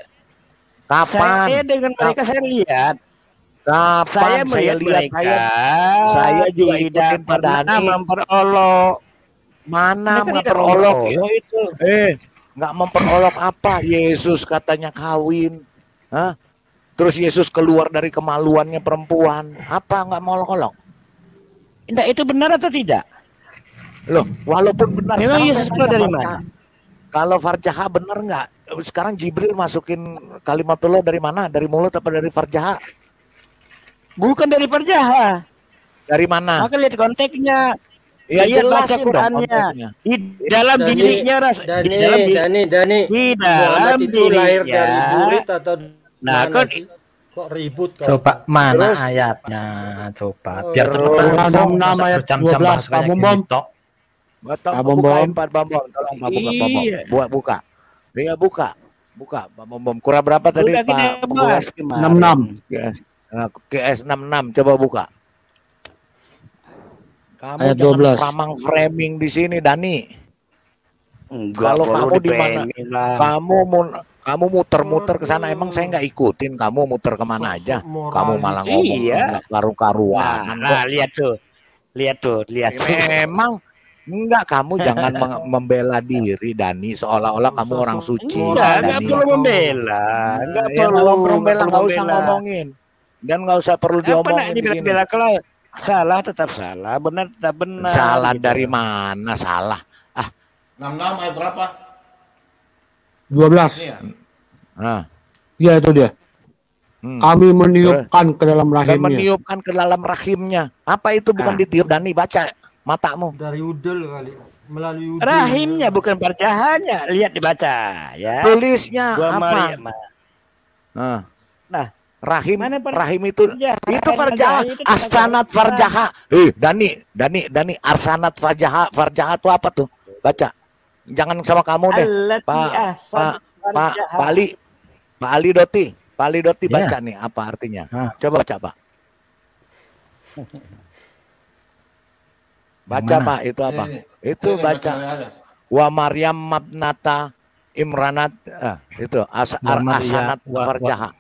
Kapan? Saya dengan mereka saya lihat. Kapan saya lihat saya juga ikutin Pak Dani memperolok. Mana memperolok itu? Nggak memperolok apa? Yesus katanya kawin. Hah? Terus Yesus keluar dari kemaluannya perempuan. Apa nggak mau olok-olok? Enggak, itu benar atau tidak? Loh, walaupun benar. Memang Yesus keluar dari mana? Kalau farjaha benar nggak? Sekarang Jibril masukin kalimatullah dari mana? Dari mulut apa dari farjaha? Bukan dari farjaha. Dari mana? Maka lihat konteksnya. Ya lihat baca jelasin Qurannya. Di dalam Dani, dirinya Dani. Di Muhammad dalam itu lahir dirinya. dari burit atau Nah, mana sih? Kok ribut kok? Coba mana Terus? ayatnya? Coba biar cepat. Surah 66 ayat 12, Pak Bombom. Bukain Pak Bombom, tolong Pak buka. Dia buka. Pak Bombom. Kurang berapa tadi Udah kita Pak? bahas 66. GS 66 coba buka. Kamu Ayat jangan 12. ramang framing di sini Dani. Kalau kamu di mana? Kamu muter-muter ke sana, emang saya nggak ikutin kamu muter kemana aja. Kamu malah ngomong nggak karu-karuan. Nah, lihat tuh. Memang enggak, kamu jangan membela diri Dani seolah-olah kamu orang suci. Enggak perlu membela. Enggak perlu membela, nggak usah ngomongin. Dan nggak usah perlu diomongin di sini. Bela kalau salah tetap salah, benar tetap benar. Salah gitu. Dari mana salah? 66 ayat berapa? 12. Iya. Nah, ya itu dia. Kami meniupkan ke dalam rahimnya. Meniupkan ke dalam rahimnya. Apa itu bukan ditiup Dani, baca matamu. Dari udel kali. Melalui udel. Rahimnya bukan farjahanya. Lihat dibaca ya. Tulisnya Gua apa? Nah, rahim itu farjaha, arsanat farjaha. Dani, arsanat farjaha itu apa tuh? Baca. Jangan sama kamu deh. Pak Ali Doti baca nih apa artinya. Coba baca Pak. Baca Pak, itu apa? Itu baca. Wa Maryam mabnata Imranat, itu arsanat farjaha.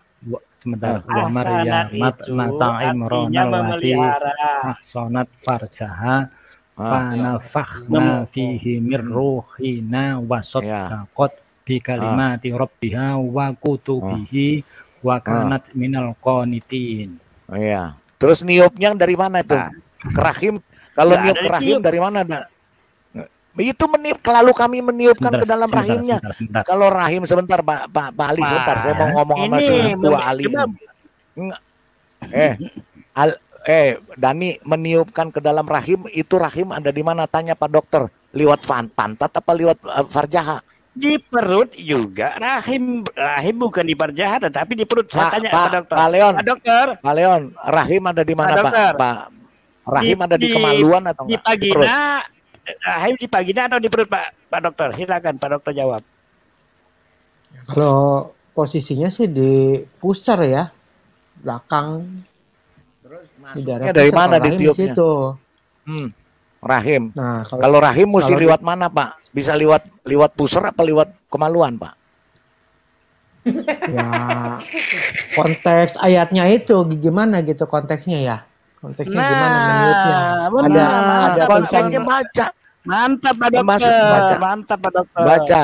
Sebentar, wa Maryam mabnata Imran allati ahsanat farjaha fanafakhna fihi mir ruhina wa saddaqat bi kalimati rabbiha wa kutubihi wa kanat minal qanitin. Iya. Terus niupnya dari mana itu? Rahim. Kalau niup ke rahim dari mana? Itu meniup, lalu kami meniupkan ke dalam rahimnya. Kalau rahim sebentar Pak Ali sebentar, saya mau ngomong sama Tua Ali. Dani meniupkan ke dalam rahim, itu rahim ada di mana? Tanya Pak Dokter. Liwat pantat apa liwat farjaha? Di perut juga. Rahim bukan di farjaha tetapi di perut. Saya tanya Pak Dokter. Pak Leon, rahim ada di mana Pak? Rahim ada di kemaluan atau di enggak? Di perut. vagina, rahim di vagina atau di perut Pak Dokter? Silakan Pak Dokter jawab. Kalau posisinya sih di pusar ya, belakang. Di daerah Masuknya dari pusar, mana kalau rahim di ditiupnya? situ. Rahim. Nah, Kalau rahim mesti kalau lewat mana, Pak? Bisa lewat pusar apa lewat kemaluan, Pak? ya konteks ayatnya itu gimana gitu konteksnya ya? Konteksnya gimana meniupnya? Ada konteksnya tulisan baca. Mantap Pak Dokter. Masuk, baca. Mantap Pak Dokter. Baca.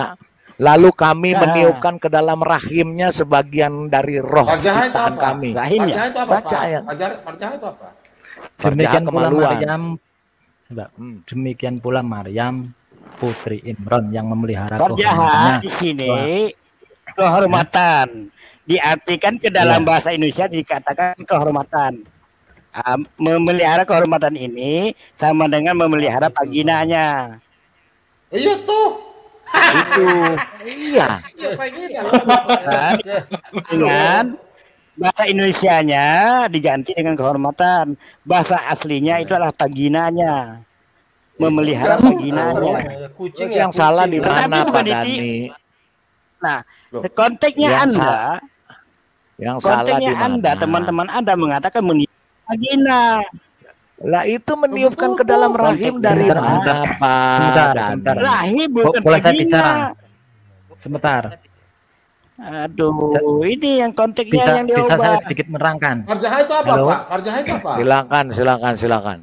Lalu kami Ya. meniupkan ke dalam rahimnya sebagian dari roh Farjah itu ciptaan apa? kami. Rahimnya. Farjah itu apa, Baca Pak? ayat. Farjah itu apa? Demikian pula kemaluan. Maryam, demikian pula Maryam putri Imran yang memelihara Farjah kehormatannya. di sini kehormatan. Diartikan ke dalam Iya. bahasa Indonesia dikatakan kehormatan. Memelihara kehormatan ini sama dengan memelihara vaginanya. Iya tuh. Itu. Iya. Kan? Dengan bahasa Indonesianya diganti dengan kehormatan. Bahasa aslinya itu adalah vaginanya. Memelihara vaginanya. Kucing Terus ya, yang salah kucing. di mana, Tetapi Pak bukan Dani? Nah, konteksnya Yang Anda, Yang salah di konteksnya Anda, mana? teman-teman Anda mengatakan meniup vagina. Lah itu meniupkan ke dalam rahim dari mana, Pak Sebentar, Dani? sebentar. Rahim bukan Boleh saya vagina. bicara? Sebentar. Aduh, ini yang konteksnya Bisa yang bisa saya diubah. sedikit menerangkan. Farjah itu apa, Halo? Pak? Farjah itu apa? Silakan.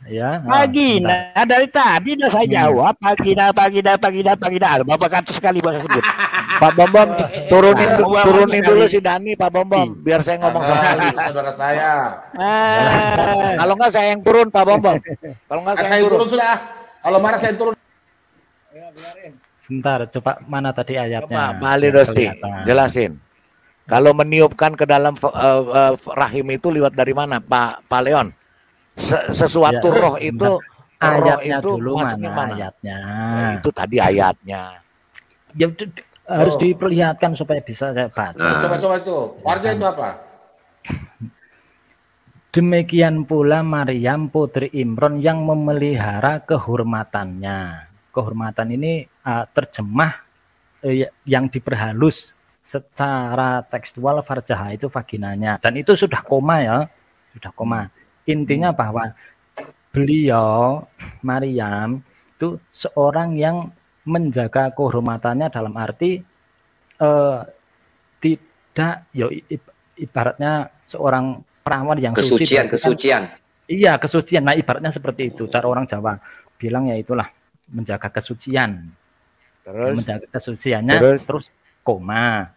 Ya. Vagina, dari tadi udah saya jawab. Vagina. Bapak kata sekali Bapak sebut. Pak Bombom turunin dulu si Dani, Pak Bombom, biar saya ngomong sama Karena Ali. itu saudara saya. Kalau nggak saya yang turun, Pak Bombom. Kalau nggak Saya saya yang turun turun. sudah. Kalau marah saya turun. Sebentar, coba mana tadi ayatnya? Coba Pak Ali Biar Dosti, kelihatan. jelasin. Kalau meniupkan ke dalam rahim itu lewat dari mana, Pak Leon? Sesuatu Ya, roh itu, ayatnya itu dulu masuknya mana mana? ayatnya? Nah, itu tadi ayatnya. Ya harus diperlihatkan supaya bisa saya baca. Coba itu. Farjah itu apa? Demikian pula Maryam putri Imran yang memelihara kehormatannya. Kehormatan ini terjemah yang diperhalus secara tekstual farjah itu vaginanya. Dan itu sudah koma ya. Sudah koma. Intinya bahwa beliau Maryam itu seorang yang menjaga kehormatannya dalam arti tidak ya ibaratnya seorang perawan yang Kesucian, suci. kesucian. Iya, kesucian. Nah, ibaratnya seperti itu. Cara orang Jawa bilang ya itulah menjaga kesucian. Menjaga kesuciannya terus koma.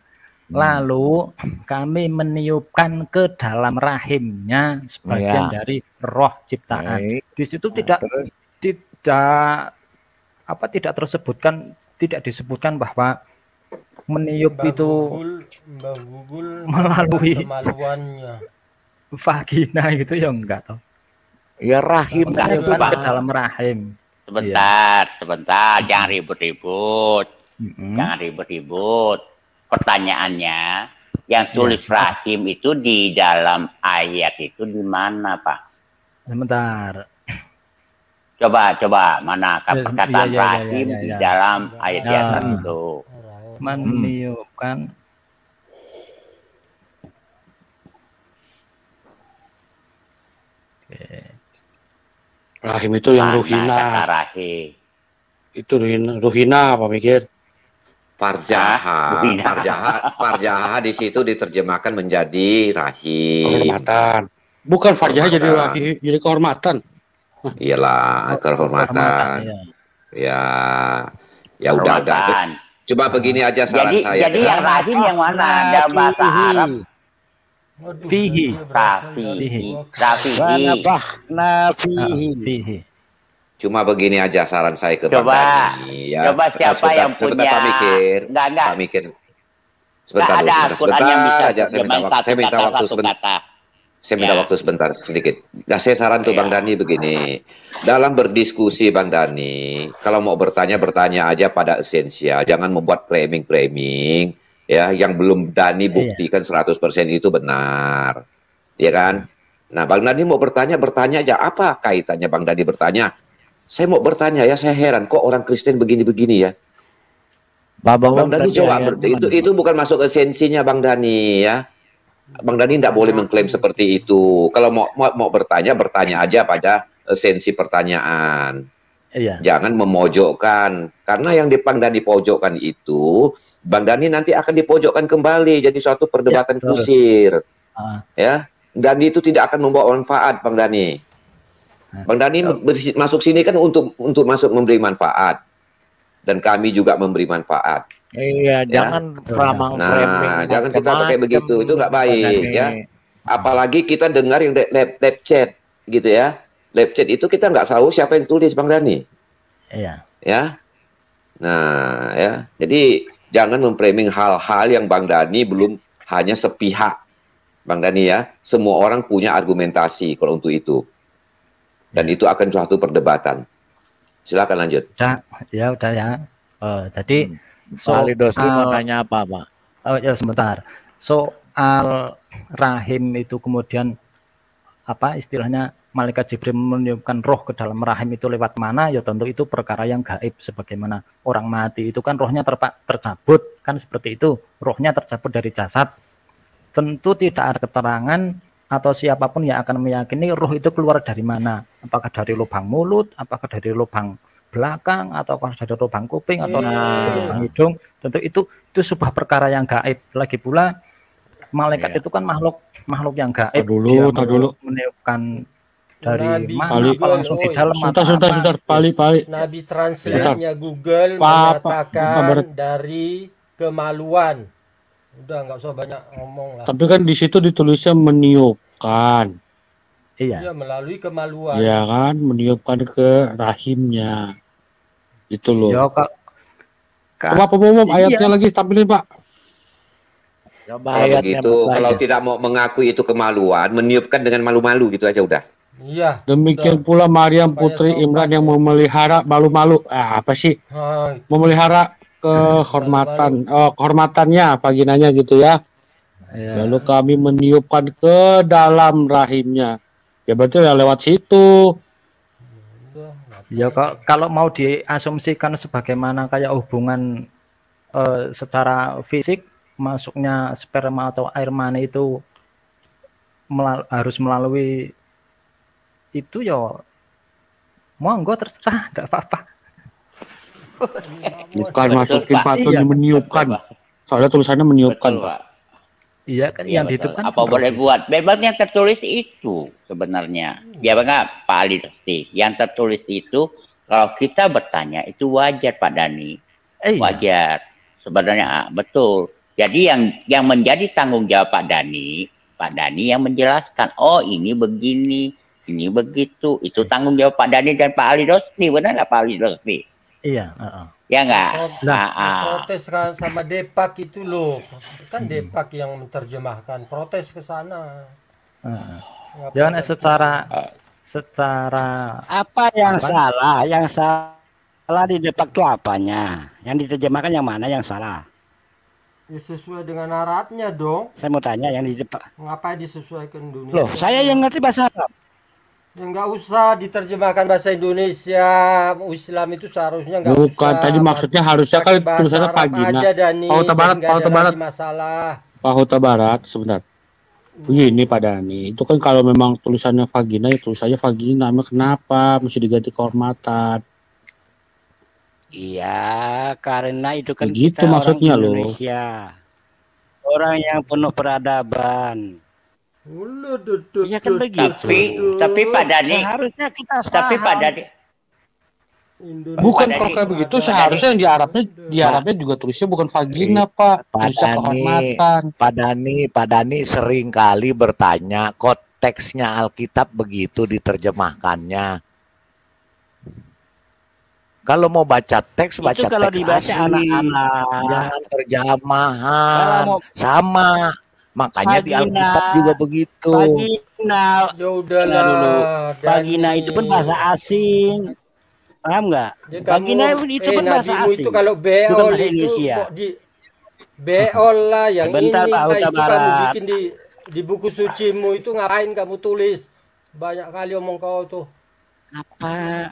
Lalu kami meniupkan ke dalam rahimnya sebagian dari roh ciptaan. Di situ tidak disebutkan bahwa meniup itu melalui vagina gitu ya enggak toh. Ya rahim itu ke dalam rahim. Sebentar, jangan ribut-ribut. Jangan ribut-ribut. Pertanyaannya, yang tulis rahim itu di dalam ayat itu di mana, Pak? Sebentar. Coba mana perkataan rahim di dalam ayat di atas itu. Meniupkan Rahim itu yang ruhina. Rahim. Itu ruhina apa mikir? Farjaha di situ diterjemahkan menjadi rahim. Kehormatan. Bukan farjaha jadi kehormatan. Iyalah, kehormatan. Ya udah. Coba begini aja saran saya. Jadi yang rahim yang mana? Dalam bahasa Arab. Fihi. Fihi. Cuma begini aja saran saya ke Bang Dani. Ya. Coba siapa yang punya? Pak Mikir. Enggak. Pak Mikir. Sebentar aja. Saya minta waktu sebentar. Saya minta waktu sebentar sedikit. Nah, saya saran tuh Bang Dani begini. Dalam berdiskusi Bang Dani, kalau mau bertanya aja pada esensial. Jangan membuat framing ya yang belum Dani buktikan 100% itu benar. Ya kan? Nah, Bang Dani mau bertanya aja. Apa kaitannya Bang Dani bertanya? Saya mau bertanya ya, saya heran kok orang Kristen begini-begini ya. Bang Dani coba, itu bukan masuk esensinya Bang Dani ya. Bang Dani tidak boleh mengklaim seperti itu. Kalau mau bertanya aja pada esensi pertanyaan. Iya. Jangan memojokkan. Karena yang Bang Dani pojokkan itu, Bang Dani nanti akan dipojokkan kembali jadi suatu perdebatan kusir. Ya. Dan itu tidak akan membawa manfaat, Bang Dani. Bang Dani masuk sini kan untuk masuk memberi manfaat. Dan kami juga memberi manfaat. Iya, ya? Jangan framing. Jangan kita pakai begitu, itu nggak baik, ya. Apalagi kita dengar yang lab chat, gitu ya. Lab chat itu kita nggak tahu siapa yang tulis, Bang Dani. Iya. Ya. Nah, ya. Jadi jangan memframing hal-hal yang Bang Dani belum hanya sepihak. Bang Dani ya, semua orang punya argumentasi kalau untuk itu. Dan itu akan suatu perdebatan. Silakan lanjut. Udah ya. Jadi Ali Dosti mau tanya apa, Pak? Oh ya sebentar. Soal rahim itu kemudian apa istilahnya malaikat Jibril meniupkan roh ke dalam rahim itu lewat mana? Ya tentu itu perkara yang gaib, sebagaimana orang mati itu kan rohnya tercabut kan seperti itu. Rohnya tercabut dari jasad. Tentu tidak ada keterangan atau siapapun yang akan meyakini roh itu keluar dari mana. Apakah dari lubang mulut, apakah dari lubang belakang, ataukah dari lubang kuping, atau dari lubang hidung. Tentu itu sebuah perkara yang gaib. Lagi pula malaikat itu kan makhluk yang gaib. Dulu meniupkan dari mana Pali. apa langsung di dalam Sebentar, Pali. Nabi translate-nya Google mengatakan dari kemaluan. Udah nggak usah banyak ngomong lah. Tapi kan di situ ditulisnya meniupkan. Iya. Melalui kemaluan. Iya kan, meniupkan ke rahimnya. Itu loh. Ya, Coba umum ayatnya lagi tampilin, Pak. Kalau begitu, kalau tidak mau mengakui itu kemaluan, meniupkan dengan malu-malu gitu aja udah. Iya. Demikian pula Maryam putri Imran yang memelihara malu-malu. Apa sih? Memelihara kehormatannya, vaginanya gitu ya. Lalu kami meniupkan ke dalam rahimnya. Ya berarti ya lewat situ. Ya kalau mau diasumsikan sebagaimana kayak hubungan secara fisik, masuknya sperma atau air mani itu harus melalui itu ya monggo terserah, nggak apa-apa. Bukan masukin patun meniupkan. Soalnya tulisannya meniupkan. Iya kan yang dihidupkan. Apa boleh buat? Memang yang tertulis itu sebenarnya. Ya enggak Pak Ali Dosti. Yang tertulis itu kalau kita bertanya itu wajar Pak Dani. Wajar. Sebenarnya betul. Jadi yang menjadi tanggung jawab Pak Dani yang menjelaskan, oh ini begini, ini begitu. Itu tanggung jawab Pak Dani dan Pak Ali Dosti. Benar nggak Pak Ali Dosti? Iya. Ya enggak? Protes kan sama Depak itu loh. Kan Depak yang menerjemahkan. Protes ke sana. Jangan secara apa yang salah? Yang salah di Depak itu apanya? Yang diterjemahkan yang mana yang salah? Ya sesuai dengan Arabnya dong. Saya mau tanya yang di Depak. Ngapain disesuaikan Indonesia? Loh, saya yang ngerti bahasa Arab. Ya nggak usah diterjemahkan bahasa Indonesia. Islam itu seharusnya nggak usah. Bukan, tadi maksudnya harusnya kan tulisannya vagina. Pak Huta Barat, sebentar. Begini Pak Dani, itu kan kalau memang tulisannya vagina, ya tulisannya vagina. Kenapa mesti diganti kehormatan? Iya, karena itu kan begitu kita maksudnya orang Indonesia. Orang yang penuh peradaban. Ya kan begitu. Tapi Pak Dani, seharusnya kita paham. Tapi Pak Dani, bukan kalau kayak begitu, seharusnya yang di Arabnya juga tulisnya bukan vagina, Pak. Tulisnya kehormatan. Pak Dani sering kali bertanya, kok teksnya Alkitab begitu diterjemahkannya. Kalau mau baca teks, baca teks kalau dibaca anak-anak, jangan terjemahan. Sama. Makanya di Alkitab juga begitu. Vagina, ya udahlah dulu. Vagina itu pun bahasa asing, paham nggak? Ya, vagina itu pun bahasa asing. Itu kalau beol itu kok di beol lah yang sebentar, ini, Pak Huta itu kamu bikin di di buku sucimu itu ngapain kamu tulis? Banyak kali omong kau tuh. Apa?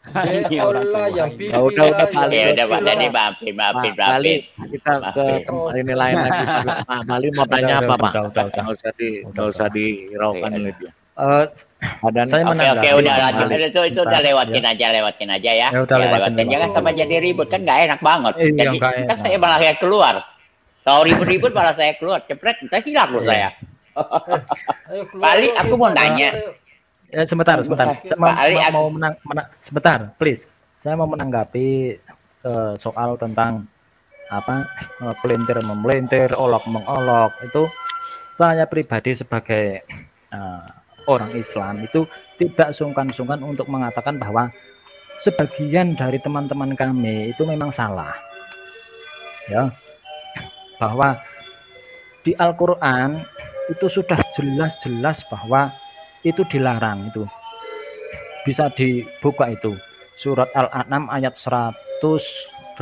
Allah yang pipi udah Bali. Ya udah Pak Dani, maafin. Bali, kita ke tempat ini lain lagi. Pak Bali mau tanya apa, Pak? Nggak usah dihiraukan ini dia. Oke, udah lanjut. Itu udah lewatin aja ya. Udah lewatin. Jangan sama jadi ribut, kan nggak enak banget. Iya, Jadi kan saya malah kayak keluar. Kalau ribut-ribut malah saya keluar. Cepret, kita hilang loh saya. Bali, aku mau nanya. Sebentar. Saya sebentar, please. Saya mau menanggapi soal tentang pelintir memelintir, olok mengolok. Itu saya pribadi sebagai orang Islam itu tidak sungkan-sungkan untuk mengatakan bahwa sebagian dari teman-teman kami itu memang salah. Ya. Bahwa di Al-Qur'an itu sudah jelas-jelas bahwa itu dilarang itu. Bisa dibuka itu. Surat Al-An'am ayat 108.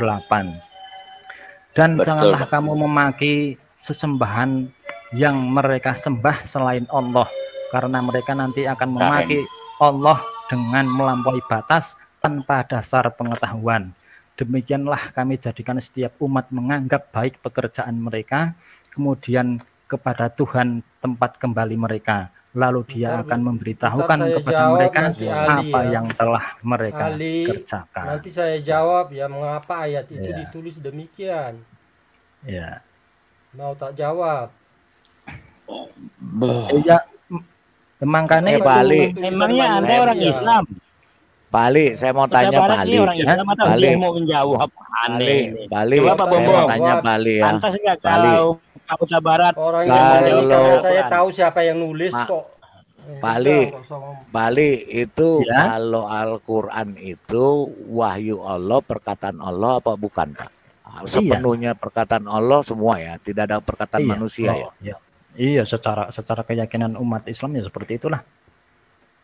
Dan betul, janganlah kamu memaki sesembahan yang mereka sembah selain Allah, karena mereka nanti akan memaki Allah dengan melampaui batas tanpa dasar pengetahuan. Demikianlah kami jadikan setiap umat menganggap baik pekerjaan mereka, kemudian kepada Tuhan tempat kembali mereka. Lalu dia akan memberitahukan kepada mereka apa yang telah mereka kerjakan. Nanti saya jawab ya, mengapa ayat itu ditulis demikian. Ya. Mau tak jawab? Ya, makanya Bali. Emangnya Anda orang Islam? Bali, saya mau tanya Bali. Orang Islam atau dia mau menjawab? Bali, saya mau tanya Bali ya. Pantas enggak kalau Kabupaten Barat orang yang saya tahu siapa yang nulis kok. Bali itu kalau Al-Qur'an itu wahyu Allah, perkataan Allah apa bukan, Pak? Sepenuhnya perkataan Allah semua ya, tidak ada perkataan manusia ya. Iya, secara keyakinan umat Islam ya seperti itulah.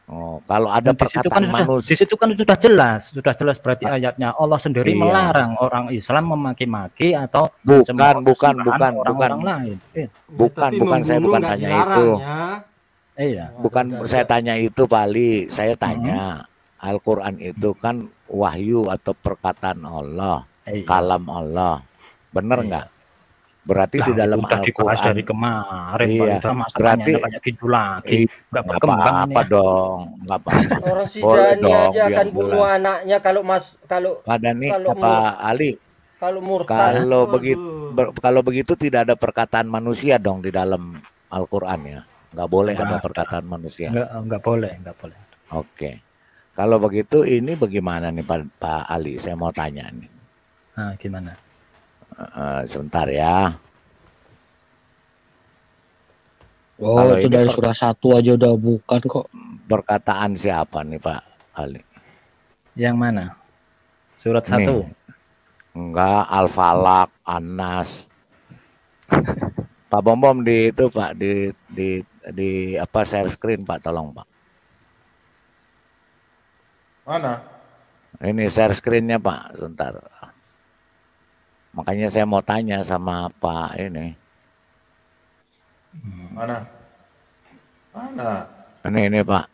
Oh, kalau ada perkataan manusia. Di situ kan sudah jelas berarti ayatnya Allah sendiri melarang orang Islam memaki-maki atau bukan orang lain. Bukan saya bukan tanya itu. Iya. Bukan saya tanya itu, Bali. Saya tanya Al-Qur'an itu kan wahyu atau perkataan Allah, kalam Allah. Benar enggak? Berarti di dalam Al-Qur'an dari kemarin berarti banyak gitu lagi. Enggak berkembang apa dong, enggak apa-apa. Orang si Dani aja akan bunuh anaknya kalau Dani apa Ali? Kalau murtad. Kalau begitu tidak ada perkataan manusia dong di dalam Al-Qur'an ya. Enggak boleh ada perkataan manusia. Enggak boleh. Oke. Kalau begitu ini bagaimana nih Pak Ali? Saya mau tanya nih. Nah, gimana? Sebentar ya. Kalau itu dari surah 1 aja udah bukan kok. Perkataan siapa nih Pak Ali? Yang mana? Surat 1? Enggak, Al-Falaq, An-Nas. Pak Bom di itu Pak di apa share screen Pak, tolong Pak. Mana? Ini share screen-nya Pak, sebentar. Makanya saya mau tanya sama Pak ini. Mana? Ini Pak.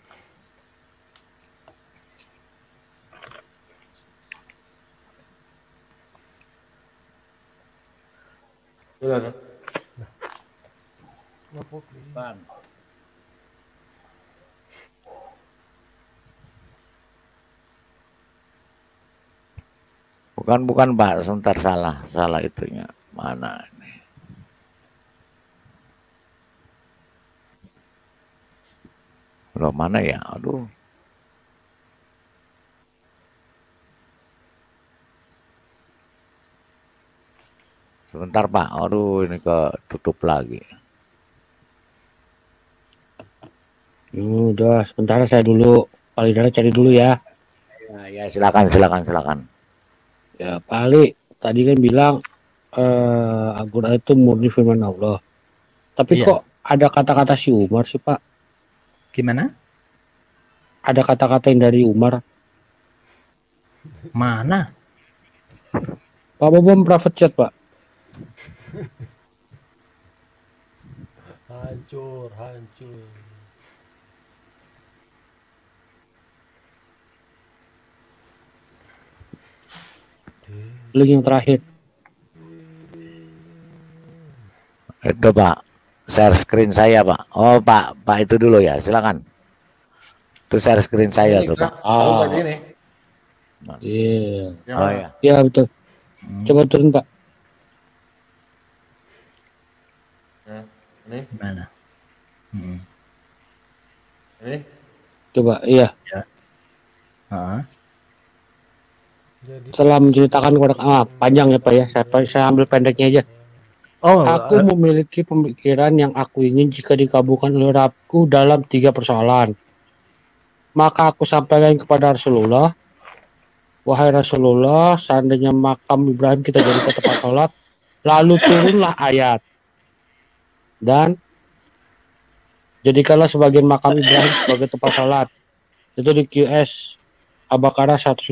Bukan Pak, sebentar salah itunya. Mana ini? Loh, mana ya? Aduh. Sebentar Pak, aduh ini ketutup lagi. Udah, sebentar saya dulu. Pak Lidara cari dulu ya. Ya silakan. Ya Pak Ali, tadi kan bilang Al-Qur'an itu murni firman Allah. Tapi kok ada kata-kata si Umar sih Pak? Gimana? Ada kata-kata yang dari Umar. Mana? Pak Bom private chat Pak. hancur, hancur. Link yang terakhir. Itu Pak, share screen saya Pak. Oh Pak itu dulu ya, silakan. Itu share screen saya tuh Pak. Oh, ini. Iya. Oh ya. Iya betul. Coba turun Pak. Ini. Mana? Ini. Coba, iya. Ya. Setelah menceritakan panjang ya Pak ya, saya ambil pendeknya aja. Aku memiliki pemikiran yang aku ingin jika dikabulkan oleh Rabbku dalam 3 persoalan. Maka aku sampaikan kepada Rasulullah, wahai Rasulullah, seandainya makam Ibrahim kita jadikan tempat sholat, lalu turunlah ayat. Dan jadikanlah sebagian makam Ibrahim sebagai tempat sholat. Itu di QS Al-Baqarah 105.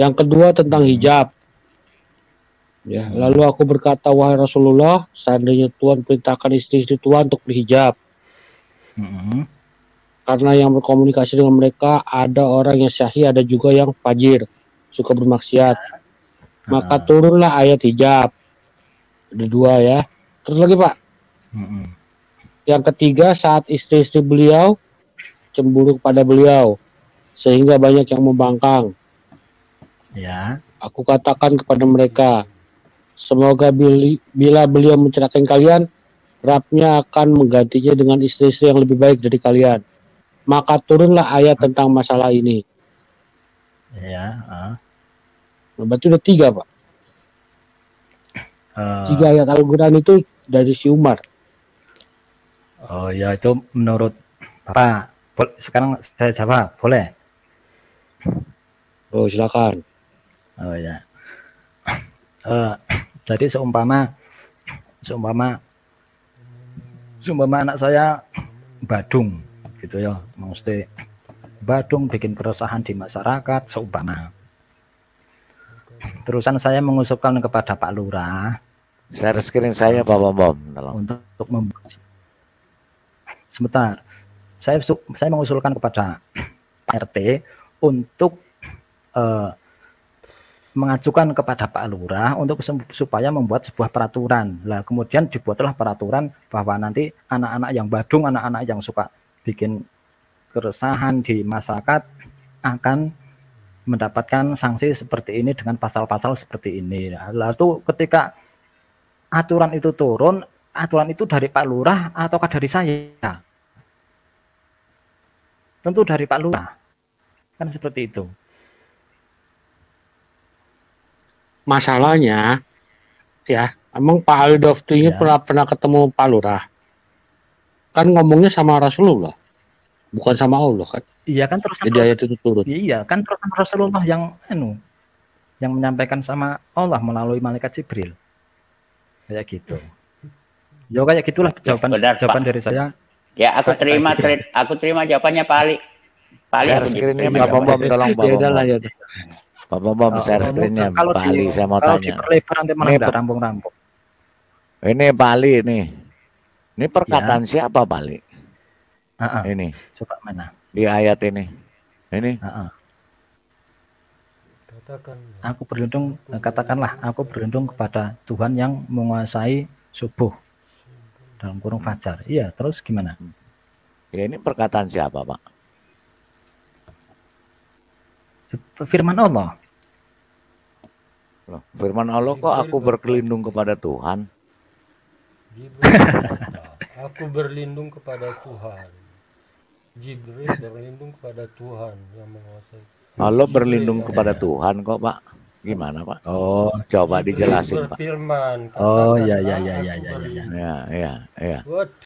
Yang kedua tentang hijab. Ya, lalu aku berkata, wahai Rasulullah, seandainya Tuhan perintahkan istri-istri Tuhan untuk berhijab. Karena yang berkomunikasi dengan mereka ada orang yang syahih, ada juga yang fajir, suka bermaksiat. Maka turunlah ayat hijab. Ada 2 ya. Terus lagi Pak. Yang ketiga, saat istri-istri beliau cemburu kepada beliau, sehingga banyak yang membangkang. Ya. Aku katakan kepada mereka, semoga bila beliau mencelakakan kalian, Rabbnya akan menggantinya dengan istri-istri yang lebih baik dari kalian. Maka turunlah ayat tentang masalah ini. Ya. Berarti udah 3 Pak. 3 ayat Al-Quran itu dari si Umar. Oh ya, itu menurut Bapak. Sekarang saya jawab, boleh? Oh silakan. Oh ya. Jadi seumpama anak saya badung gitu ya, maksudnya badung bikin keresahan di masyarakat seumpama. Terusan saya mengusulkan kepada Pak Lurah, share screen saya Pak Bom untuk membuat. Sebentar, saya mengusulkan kepada Pak RT untuk mengajukan kepada Pak Lurah untuk supaya membuat sebuah peraturan. Lah kemudian dibuatlah peraturan bahwa nanti anak-anak yang badung, anak-anak yang suka bikin keresahan di masyarakat akan mendapatkan sanksi seperti ini dengan pasal-pasal seperti ini. Lalu ketika aturan itu turun, aturan itu dari Pak Lurah ataukah dari saya? Tentu dari Pak Lurah. Kan seperti itu. Masalahnya ya, emang Pak Ali Dofti ini pernah ketemu Pak Lurah. Kan ngomongnya sama Rasulullah, bukan sama Allah kan? Iya kan, terus jadi ayat itu turun. Iya kan, terus Rasulullah yang menyampaikan sama Allah melalui malaikat Jibril. Kayak gitu. Ya kayak gitulah jawaban dari saya. Ya, aku terima jawabannya Pak Ali. Pak Ali, share screen-nya Pak Bom, tolong Pak Bom. Pak Bom, share screen-nya Pak Ali, saya mau tanya. Ini Pak Ali nih. Ini perkataan siapa Pak Ali? Ini. Coba mana? Di ayat ini. Ini. Katakanlah aku berlindung kepada Tuhan yang menguasai subuh dalam kurung fajar. Iya, terus gimana? Ya, ini perkataan siapa Pak? Firman Allah. Loh, firman Allah kok aku berlindung kepada Tuhan? Aku berlindung kepada Tuhan. Jibril berlindung kepada Tuhan yang menguasai. Allah berlindung kepada Tuhan kok Pak? Gimana Pak? Oh, coba dijelasin Pak. Berfirman. Oh ya. Ya. Waduh.